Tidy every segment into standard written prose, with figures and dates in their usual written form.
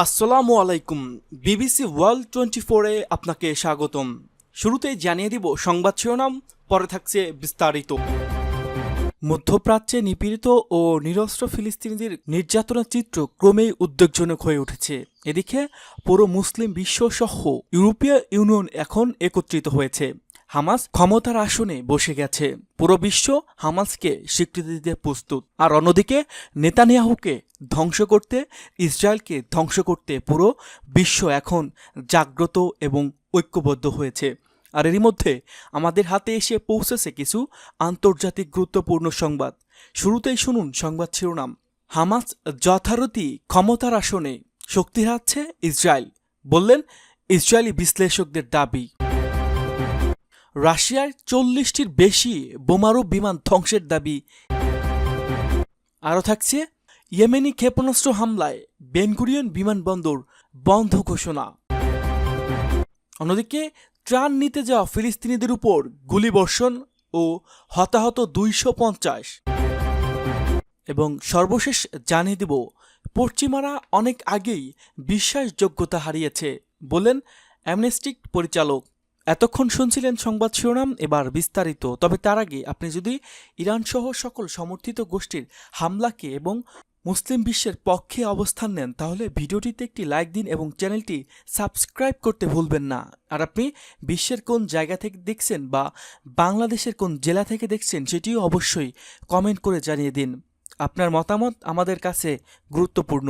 আসসালামু আলাইকুম। BBC world 24-এ আপনাকে স্বাগতম। শুরুতেই জানিয়ে দিব সংবাদ শিরোনাম, পরে থাকছে বিস্তারিত। মধ্যপ্রাচ্যে নিপীড়িত ও নিরস্ত্র ফিলিস্তিনিদের নির্যাতনের চিত্র ক্রমেই উদ্বেগজনক হয়ে উঠেছে। এদিকে পুরো মুসলিম বিশ্বসহ ইউরোপীয় ইউনিয়ন এখন একত্রিত হয়েছে। হামাস ক্ষমতার আসনে বসে গেছে। পুরো বিশ্ব হামাসকে স্বীকৃতি দিতে প্রস্তুত। আর অন্যদিকে নেতানিয়াহুকে ধ্বংস করতে, ইসরায়েলকে ধ্বংস করতে পুরো বিশ্ব এখন জাগ্রত এবং ঐক্যবদ্ধ হয়েছে। আর এরই মধ্যে আমাদের হাতে এসে পৌঁছেছে কিছু আন্তর্জাতিক গুরুত্বপূর্ণ সংবাদ। শুরুতেই শুনুন সংবাদ শিরোনাম। হামাস যথারীতি ক্ষমতার আসনে, শক্তি হারাচ্ছে ইসরায়েল, বললেন ইসরায়েলি বিশ্লেষকদের দাবি। রাশিয়ার 40টির বেশি বোমারু বিমান ধ্বংসের দাবি। আরও থাকছে ইয়েমেনি ক্ষেপণাস্ত্র হামলায় বেনগুরিয়ন বিমানবন্দর বন্ধ ঘোষণা। অন্যদিকে ত্রাণ নিতে যাওয়া ফিলিস্তিনিদের উপর গুলিবর্ষণ ও হতাহত 250। এবং সর্বশেষ জানিয়ে দেব, পশ্চিমারা অনেক আগেই বিশ্বাসযোগ্যতা হারিয়েছে, বলেন অ্যামনেস্টির পরিচালক। এতক্ষণ শুনছিলেন সংবাদ শিরোনাম, এবার বিস্তারিত। তবে তার আগে আপনি যদি ইরানসহ সকল সমর্থিত গোষ্ঠীর হামলাকে এবং মুসলিম বিশ্বের পক্ষে অবস্থান নেন, তাহলে ভিডিওটিতে একটি লাইক দিন এবং চ্যানেলটি সাবস্ক্রাইব করতে ভুলবেন না। আর আপনি বিশ্বের কোন জায়গা থেকে দেখছেন বা বাংলাদেশের কোন জেলা থেকে দেখছেন, সেটিও অবশ্যই কমেন্ট করে জানিয়ে দিন। আপনার মতামত আমাদের কাছে গুরুত্বপূর্ণ।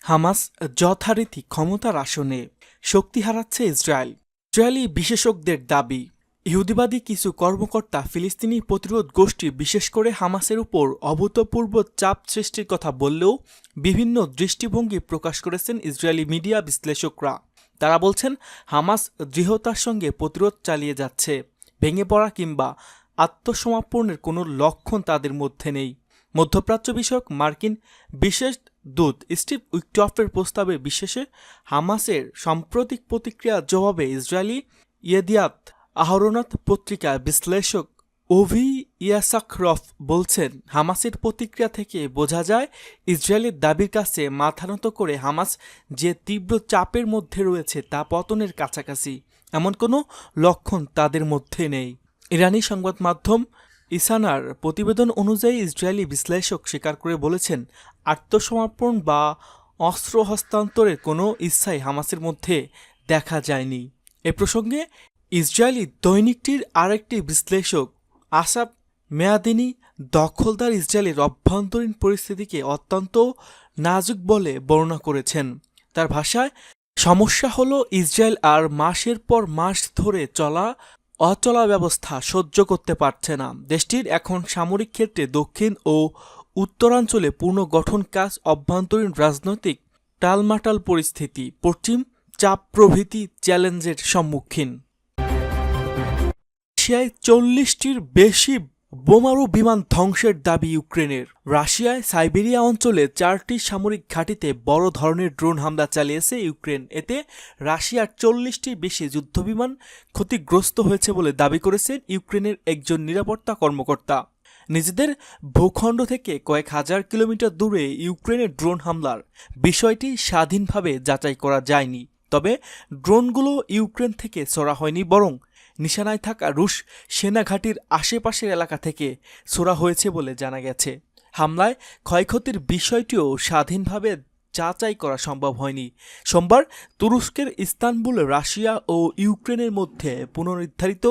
হামাস যথারীতি ক্ষমতার আসনে, শক্তি হারাচ্ছে ইসরায়েল। ইসরায়েলি বিশেষজ্ঞদের দাবি, ইহুদিবাদী কিছু কর্মকর্তা ফিলিস্তিনি প্রতিরোধ গোষ্ঠী, বিশেষ করে হামাসের উপর অভূতপূর্ব চাপ সৃষ্টির কথা বললেও বিভিন্ন দৃষ্টিভঙ্গি প্রকাশ করেছেন ইসরায়েলি মিডিয়া বিশ্লেষকরা। তারা বলছেন হামাস দৃঢ়তার সঙ্গে প্রতিরোধ চালিয়ে যাচ্ছে। ভেঙে পড়া কিংবা আত্মসমর্পণের কোনো লক্ষণ তাদের মধ্যে নেই। মধ্যপ্রাচ্য বিষয়ক মার্কিন বিশেষ দূত স্টিভ উইটকফের প্রস্তাবে বিশ্বাসে হামাসের সাম্প্রতিক প্রতিক্রিয়ার জবাবে ইসরায়েলি ইয়েদিয়াত আহরনাত পত্রিকার বিশ্লেষক ওভি ইয়াসাখরফ বলছেন, হামাসের প্রতিক্রিয়া থেকে বোঝা যায় ইসরায়েলের দাবির কাছে মাথা নত করে হামাস যে তীব্র চাপের মধ্যে রয়েছে তা পতনের কাছাকাছি, এমন কোনো লক্ষণ তাদের মধ্যে নেই। ইরানি সংবাদ মাধ্যম ইসানার প্রতিবেদন অনুযায়ী ইসরায়েলি বিশ্লেষক স্বীকার করে বলেছেন, আত্মসমর্পণ বা অস্ত্র হস্তান্তরের কোনো ইচ্ছাই হামাসের মধ্যে দেখা যায়নি। এ প্রসঙ্গে ইসরায়েলি দৈনিকটির আরেকটি বিশ্লেষক আসাব মেয়াদিনী দখলদার ইসরায়েলের অভ্যন্তরীণ পরিস্থিতিকে অত্যন্ত নাজুক বলে বর্ণনা করেছেন। তার ভাষায়, সমস্যা হলো ইসরায়েল আর মাসের পর মাস ধরে চলা অচলা ব্যবস্থা সহ্য করতে পারছে না। দেশটির এখন সামরিক ক্ষেত্রে দক্ষিণ ও উত্তরাঞ্চলে পুনর্গঠন কাজ, অভ্যন্তরীণ রাজনৈতিক টালমাটাল পরিস্থিতি, পশ্চিম চাপ প্রভৃতি চ্যালেঞ্জের সম্মুখীন। রাশিয়ায় 40টির বেশি বোমারু বিমান ধ্বংসের দাবি ইউক্রেনের। রাশিয়ায় সাইবেরিয়া অঞ্চলে 4টি সামরিক ঘাঁটিতে বড় ধরনের ড্রোন হামলা চালিয়েছে ইউক্রেন। এতে রাশিয়ার 40টির বেশি যুদ্ধবিমান ক্ষতিগ্রস্ত হয়েছে বলে দাবি করেছেন ইউক্রেনের একজন নিরাপত্তা কর্মকর্তা। নিজেদের ভূখণ্ড থেকে কয়েক হাজার কিলোমিটার দূরে ইউক্রেনের ড্রোন হামলার বিষয়টি স্বাধীনভাবে যাচাই করা যায়নি। তবে ড্রোনগুলো ইউক্রেন থেকে ছোড়া হয়নি, বরং নিশানায় থাকা রুশ সেনাঘাঁটির আশেপাশের এলাকা থেকে ছোড়া হয়েছে বলে জানা গেছে। হামলায় ক্ষয়ক্ষতির বিষয়টিও স্বাধীনভাবে যাচাই করা সম্ভব হয়নি। সোমবার তুরস্কের ইস্তানবুলে রাশিয়া ও ইউক্রেনের মধ্যে পুনর্নির্ধারিত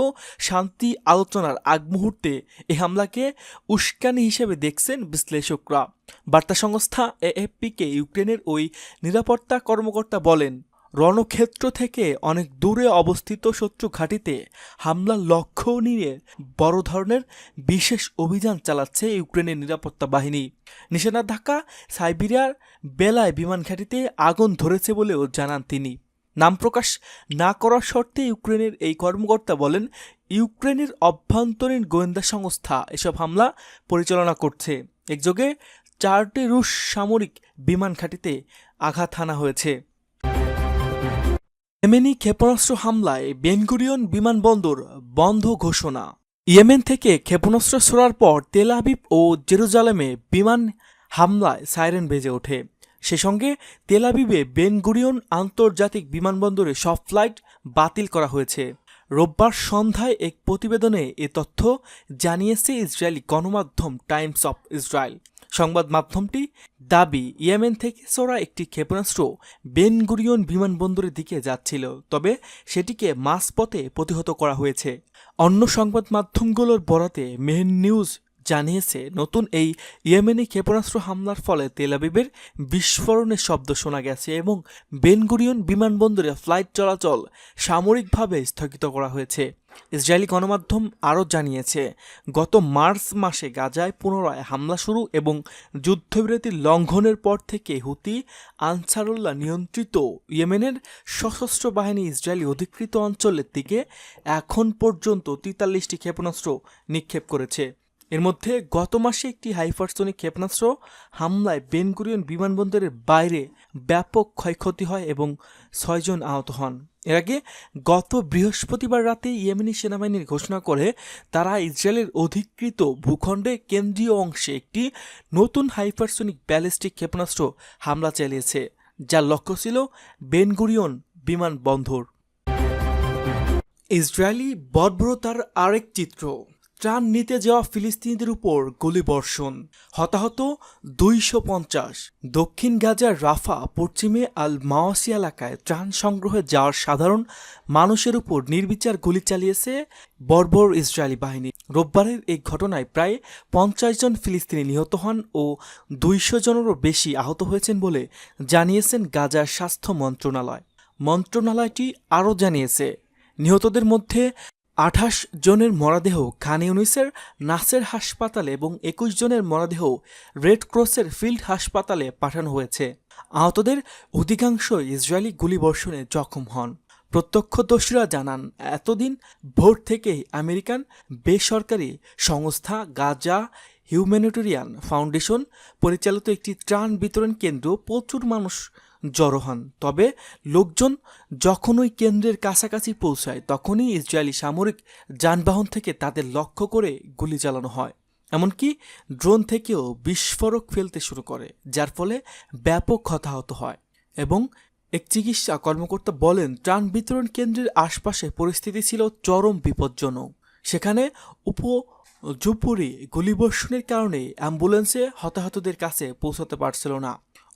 শান্তি আলোচনার আগ মুহূর্তে এ হামলাকে উস্কানি হিসেবে দেখছেন বিশ্লেষকরা। বার্তা সংস্থা এএফপিকে ইউক্রেনের ওই নিরাপত্তা কর্মকর্তা বলেন, রণক্ষেত্র থেকে অনেক দূরে অবস্থিত শত্রু ঘাঁটিতে হামলার লক্ষ্য নিয়ে বড় ধরনের বিশেষ অভিযান চালাচ্ছে ইউক্রেনের নিরাপত্তা বাহিনী। নিষেধাজ্ঞা সাইবেরিয়ার বেলায় বিমান ঘাঁটিতে আগুন ধরেছে বলেও জানান তিনি। নাম প্রকাশ না করার শর্তে ইউক্রেনের এই কর্মকর্তা বলেন, ইউক্রেনের অভ্যন্তরীণ গোয়েন্দা সংস্থা এসব হামলা পরিচালনা করছে। একযোগে 4টি রুশ সামরিক বিমান ঘাঁটিতে আঘাত হানা হয়েছে। ইয়েমেনি ক্ষেপণাস্ত্র হামলায় বেনগুরিয়ন বিমানবন্দর বন্ধ ঘোষণা। ইয়েমেন থেকে ক্ষেপণাস্ত্র ছোড়ার পর তেল আবিব ও জেরুজালেমে বিমান হামলায় সাইরেন বেজে ওঠে। সে সঙ্গে তেল আবিবে বেন গুরিয়ন আন্তর্জাতিক বিমানবন্দরে সব ফ্লাইট বাতিল করা হয়েছে। রোববার সন্ধ্যায় এক প্রতিবেদনে এ তথ্য জানিয়েছে ইসরায়েলি গণমাধ্যম টাইমস অফ ইসরায়েল। সংবাদ মাধ্যমটি দাবি, ইয়েমেন থেকে ছোড়া একটি ক্ষেপণাস্ত্র বেন গুরিয়ন বিমানবন্দরের দিকে যাচ্ছিল, তবে সেটিকে মাঝপথে প্রতিহত করা হয়েছে। অন্য সংবাদ মাধ্যমগুলোর বরাতে মেহের নিউজ জানিয়েছে, নতুন এই ইয়েমেনি ক্ষেপণাস্ত্র হামলার ফলে তেল আবিবের বিস্ফোরণের শব্দ শোনা গেছে এবং বেন গুরিয়ন বিমানবন্দরে ফ্লাইট চলাচল সাময়িকভাবে স্থগিত করা হয়েছে। ইসরায়েলি গণমাধ্যম আরও জানিয়েছে, গত মার্চ মাসে গাজায় পুনরায় হামলা শুরু এবং যুদ্ধবিরতির লঙ্ঘনের পর থেকে হুতি আনসারুল্লাহ নিয়ন্ত্রিত ইয়েমেনের সশস্ত্র বাহিনী ইসরায়েলি অধিকৃত অঞ্চলের দিকে এখন পর্যন্ত 43টি ক্ষেপণাস্ত্র নিক্ষেপ করেছে। এর মধ্যে গত মাসে একটি হাইপারসোনিক ক্ষেপণাস্ত্র হামলায় বেন গুরিয়ন বিমানবন্দরের বাইরে ব্যাপক ক্ষয়ক্ষতি হয় এবং 6 জন আহত হন। এর আগে গত বৃহস্পতিবার রাতে ইয়েমেনি সেনাবাহিনীর ঘোষণা করে তারা ইসরায়েলের অধিকৃত ভূখণ্ডে কেন্দ্রীয় অংশে একটি নতুন হাইপারসোনিক ব্যালিস্টিক ক্ষেপণাস্ত্র হামলা চালিয়েছে, যার লক্ষ্য ছিল বেন গুরিয়ন বিমানবন্দর। ইসরায়েলি বর্বরতার আরেক চিত্র, ত্রাণ নিতে যাওয়া ফিলিস্তিনিদের উপর গুলিবর্ষণ, হতাহত 250। দক্ষিণ গাজার রাফা পশ্চিমে আল মাওয়াসি এলাকায় ত্রাণ সংগ্রহে যাওয়ার সাধারণ মানুষের উপর নির্বিচার গুলি চালিয়েছে বর্বর ইসরায়েলি বাহিনী। রোববারের এই ঘটনায় প্রায় 50 জন ফিলিস্তিনি নিহত হন ও 200 জনেরও বেশি আহত হয়েছেন বলে জানিয়েছেন গাজার স্বাস্থ্য মন্ত্রণালয়। মন্ত্রণালয়টি আরও জানিয়েছে, নিহতদের মধ্যে 28 জনের মরদেহ খান ইউনিসের নাসের হাসপাতালে এবং 21 জনের মরদেহ রেড ক্রসের ফিল্ড হাসপাতালে পাঠানো হয়েছে। আহতদের অধিকাংশই ইসরায়েলি গুলিবর্ষণে জখম হন। প্রত্যক্ষদর্শীরা জানান, এতদিন ভোর থেকেই আমেরিকান বেসরকারি সংস্থা গাজা হিউম্যানিটেরিয়ান ফাউন্ডেশন পরিচালিত একটি ত্রাণ বিতরণ কেন্দ্র প্রচুর মানুষ জড়ো হন। তবে লোকজন যখন ওই কেন্দ্রের কাছাকাছি পৌঁছায় তখনই ইসরায়েলি সামরিক যানবাহন থেকে তাদের লক্ষ্য করে গুলি চালানো হয়, এমনকি ড্রোন থেকেও বিস্ফোরক ফেলতে শুরু করে, যার ফলে ব্যাপক হতাহত হয়। এবং এক চিকিৎসা কর্মকর্তা বলেন, ত্রাণ বিতরণ কেন্দ্রের আশপাশে পরিস্থিতি ছিল চরম বিপজ্জনক। সেখানে উপর্যুপরি গুলিবর্ষণের কারণে অ্যাম্বুলেন্সে হতাহতদের কাছে পৌঁছাতে পারছিল না,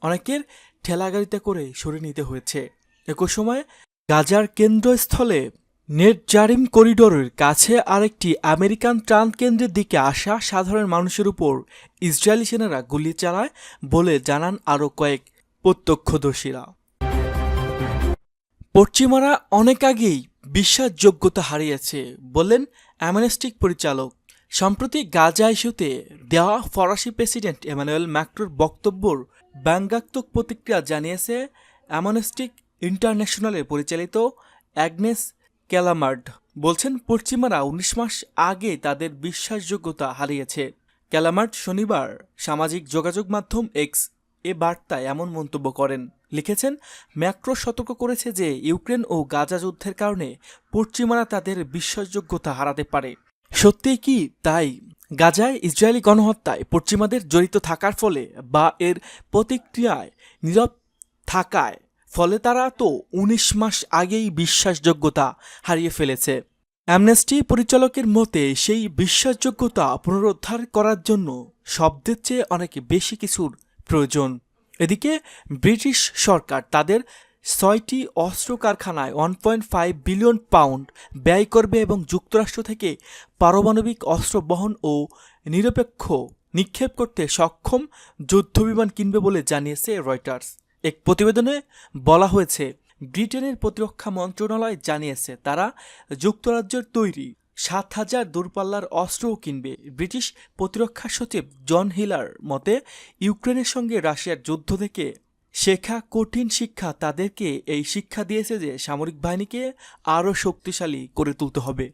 অনেকের ঠেলাগাড়িতে করে সরিয়ে নিতে হয়েছে। একই সময় গাজার কেন্দ্রস্থলে নেটজারিম করিডোরের কাছে আরেকটি আমেরিকান ত্রাণ কেন্দ্রের দিকে আসা সাধারণ মানুষের উপর ইসরায়েলি সেনারা গুলি চালায় বলে জানান আরও কয়েক প্রত্যক্ষদর্শীরা। পশ্চিমারা অনেক আগেই বিশ্বাসযোগ্যতা হারিয়েছে বললেন অ্যামনেস্টির পরিচালক। সম্প্রতি গাজা ইস্যুতে দেওয়া ফরাসি প্রেসিডেন্ট এমানুয়েল ম্যাক্রোর বক্তব্যর ব্যঙ্গাত্মক প্রতিক্রিয়া জানিয়েছে অ্যামনেস্টি ইন্টারন্যাশনালের পরিচালিত অ্যাগনেস ক্যালামার্ড। বলছেন, পশ্চিমারা 19 মাস আগে তাদের বিশ্বাসযোগ্যতা হারিয়েছে। ক্যালামার্ড শনিবার সামাজিক যোগাযোগ মাধ্যম এক্স এ বার্তায় এমন মন্তব্য করেন। লিখেছেন, ম্যাক্রো সতর্ক করেছে যে ইউক্রেন ও গাজা যুদ্ধের কারণে পশ্চিমারা তাদের বিশ্বাসযোগ্যতা হারাতে পারে। সত্যি কি তাই? গাজায় ইসরায়েলি গণহত্যায় পশ্চিমাদের জড়িত থাকার ফলে বা এর প্রতিক্রিয়ায় নীরব থাকায় ফলে তারা তো 19 মাস আগেই বিশ্বাসযোগ্যতা হারিয়ে ফেলেছে। অ্যামনেস্টি পরিচালকের মতে সেই বিশ্বাসযোগ্যতা পুনরুদ্ধার করার জন্য শব্দের চেয়ে অনেক বেশি কিছুর প্রয়োজন। এদিকে ব্রিটিশ সরকার তাদের 6টি অস্ত্র কারখানায় 1.5 বিলিয়ন পাউন্ড ব্যয় করবে এবং যুক্তরাষ্ট্র থেকে পারমাণবিক অস্ত্র বহন ও নিরপেক্ষ নিক্ষেপ করতে সক্ষম যুদ্ধবিমান কিনবে বলে জানিয়েছে রয়টার্স। এক প্রতিবেদনে বলা হয়েছে, ব্রিটেনের প্রতিরক্ষা মন্ত্রণালয় জানিয়েছে তারা যুক্তরাজ্যের তৈরি 7,000 দূরপাল্লার অস্ত্রও কিনবে। ব্রিটিশ প্রতিরক্ষা সচিব জন হিলার মতে, ইউক্রেনের সঙ্গে রাশিয়ার যুদ্ধ থেকে শেখা কঠিন শিক্ষা তাদেরকে এই শিক্ষা দিয়েছে যে সামরিক বাহিনীকে আরও শক্তিশালী করে তুলতে হবে।